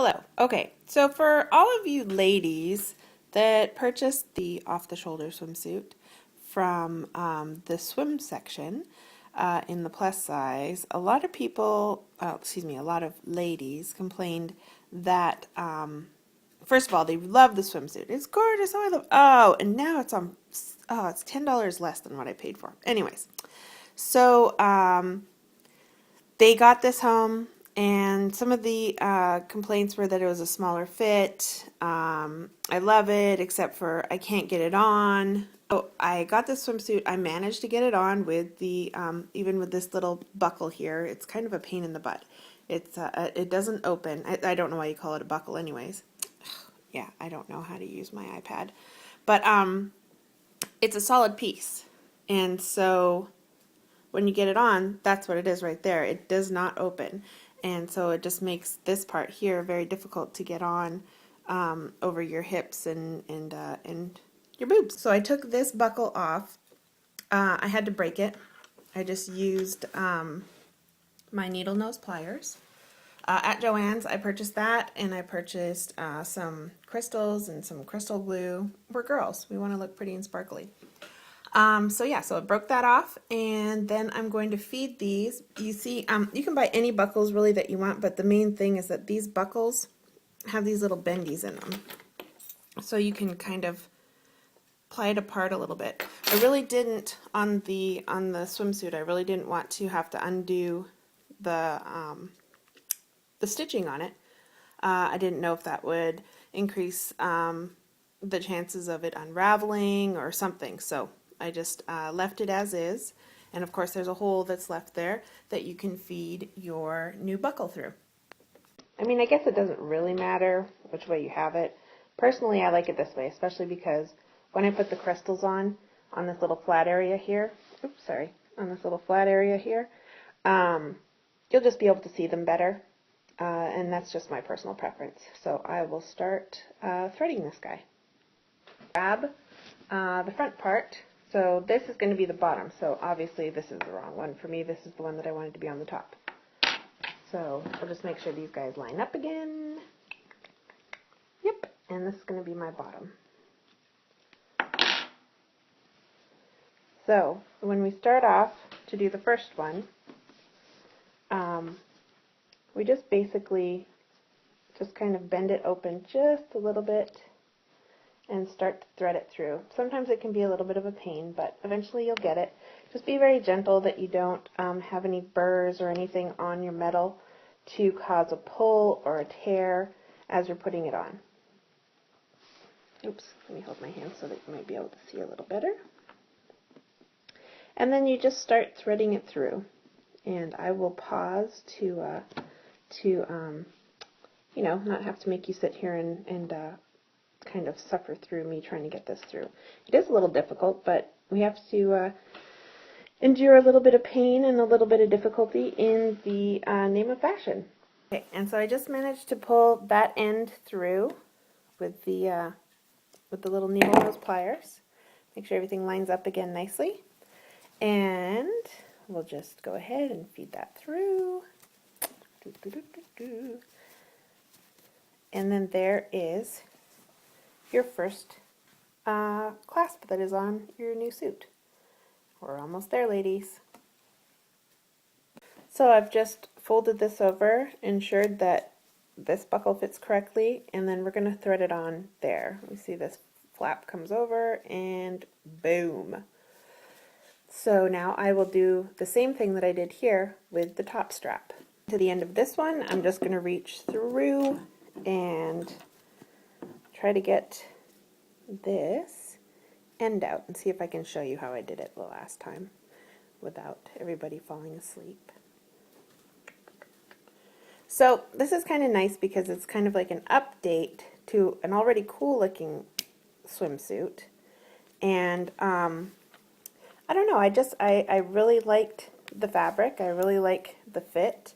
Hello. Okay, so for all of you ladies that purchased the off-the-shoulder swimsuit from the swim section in the plus size, a lot of people, a lot of ladies complained that, first of all, they love the swimsuit. It's gorgeous. Oh, I love. Oh, and now it's on. Oh, it's $10 less than what I paid for. Anyways, so they got this home, and some of the complaints were that it was a smaller fit. I love it, except for I can't get it on. So I got this swimsuit. I managed to get it on with the, even with this little buckle here. It's kind of a pain in the butt. It doesn't open. I don't know why you call it a buckle anyways. Yeah, I don't know how to use my iPad. But it's a solid piece. And so when you get it on, that's what it is right there. It does not open. And so it just makes this part here very difficult to get on over your hips and your boobs. So I took this buckle off. I had to break it. I just used my needle nose pliers. At Joann's, I purchased that, and I purchased some crystals and some crystal glue. We're girls. We want to look pretty and sparkly. So I broke that off, and then I'm going to feed these. You see, you can buy any buckles really that you want, but the main thing is that these buckles have these little bendies in them. So you can kind of ply it apart a little bit. I really didn't, on the swimsuit, I really didn't want to have to undo the stitching on it. I didn't know if that would increase the chances of it unraveling or something, so I just left it as is, and of course there's a hole that's left there that you can feed your new buckle through. I mean, I guess it doesn't really matter which way you have it. Personally, I like it this way, especially because when I put the crystals on this little flat area here, on this little flat area here, you'll just be able to see them better, and that's just my personal preference. So I will start threading this guy. Grab the front part. So this is going to be the bottom, so obviously this is the wrong one. For me, this is the one that I wanted to be on the top. So I'll just make sure these guys line up again. Yep, and this is going to be my bottom. So when we start off to do the first one, we just basically just kind of bend it open just a little bit and start to thread it through. Sometimes it can be a little bit of a pain, but eventually you'll get it. Just be very gentle that you don't have any burrs or anything on your metal to cause a pull or a tear as you're putting it on. Oops, let me hold my hand so that you might be able to see a little better. And then you just start threading it through. And I will pause to not have to make you sit here and kind of suffer through me trying to get this through. It is a little difficult, but we have to endure a little bit of pain and a little bit of difficulty in the name of fashion. Okay, and so I just managed to pull that end through with the little needle nose pliers. Make sure everything lines up again nicely, and we'll just go ahead and feed that through. And then there is your first clasp that is on your new suit. We're almost there, ladies. So I've just folded this over, ensured that this buckle fits correctly, and then we're going to thread it on there. We see this flap comes over, and boom. So now I will do the same thing that I did here with the top strap. To the end of this one, I'm just going to reach through and try to get this end out and see if I can show you how I did it the last time without everybody falling asleep. So this is kind of nice because it's kind of like an update to an already cool looking swimsuit, and I don't know, I really liked the fabric, I really like the fit,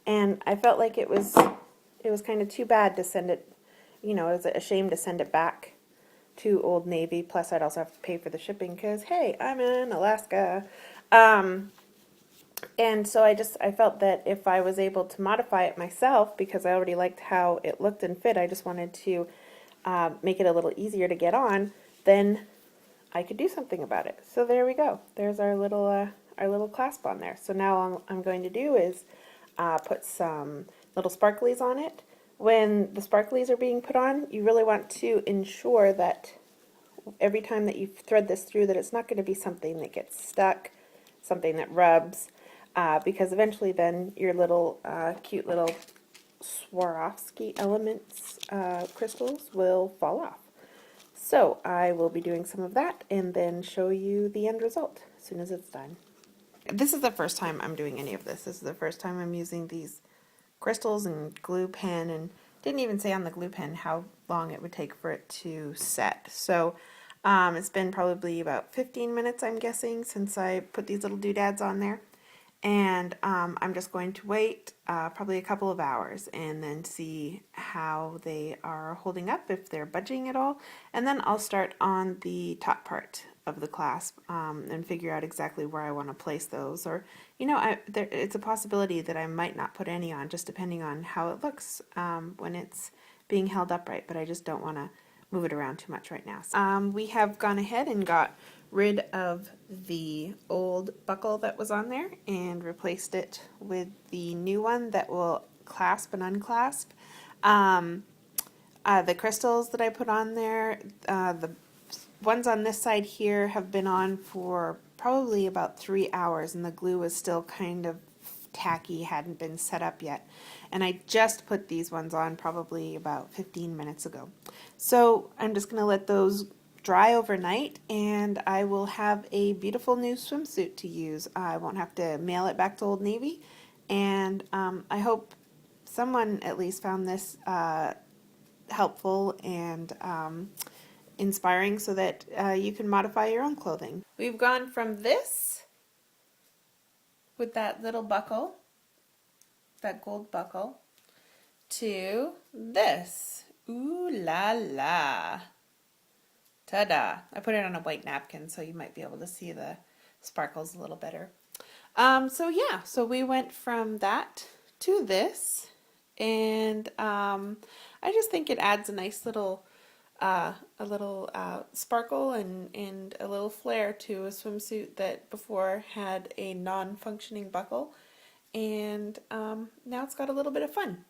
and I felt like it was kind of too bad to send it, it was a shame to send it back to Old Navy, plus I'd also have to pay for the shipping because, hey, I'm in Alaska. And And so I felt that if I was able to modify it myself, because I already liked how it looked and fit, I just wanted to make it a little easier to get on, then I could do something about it. So there we go. There's our little clasp on there. So now all I'm going to do is put some little sparklies on it. When the sparklies are being put on, you really want to ensure that every time that you thread this through that it's not going to be something that gets stuck, something that rubs, because eventually then your little cute little Swarovski elements crystals will fall off. So I will be doing some of that and then show you the end result as soon as it's done. This is the first time I'm doing any of this. This is the first time I'm using these crystals and glue pen, and didn't even say on the glue pen how long it would take for it to set. So it's been probably about 15 minutes, I'm guessing, since I put these little doodads on there. And I'm just going to wait probably a couple of hours and then see how they are holding up, if they're budging at all. And then I'll start on the top part of the clasp and figure out exactly where I want to place those. Or, you know, it's a possibility that I might not put any on, just depending on how it looks when it's being held upright. But I just don't want to move it around too much right now. We have gone ahead and got rid of the old buckle that was on there and replaced it with the new one that will clasp and unclasp. The crystals that I put on there, the ones on this side here have been on for probably about 3 hours, and the glue was still kind of tacky, hadn't been set up yet. And I just put these ones on probably about 15 minutes ago. So I'm just going to let those dry overnight, and I will have a beautiful new swimsuit to use. I won't have to mail it back to Old Navy, and I hope someone at least found this helpful and inspiring so that you can modify your own clothing. We've gone from this with that little buckle, that gold buckle, to this. Ooh la la. Ta-da! I put it on a white napkin so you might be able to see the sparkles a little better. So yeah, so we went from that to this, and I just think it adds a nice little sparkle and a little flair to a swimsuit that before had a non-functioning buckle, and now it's got a little bit of fun.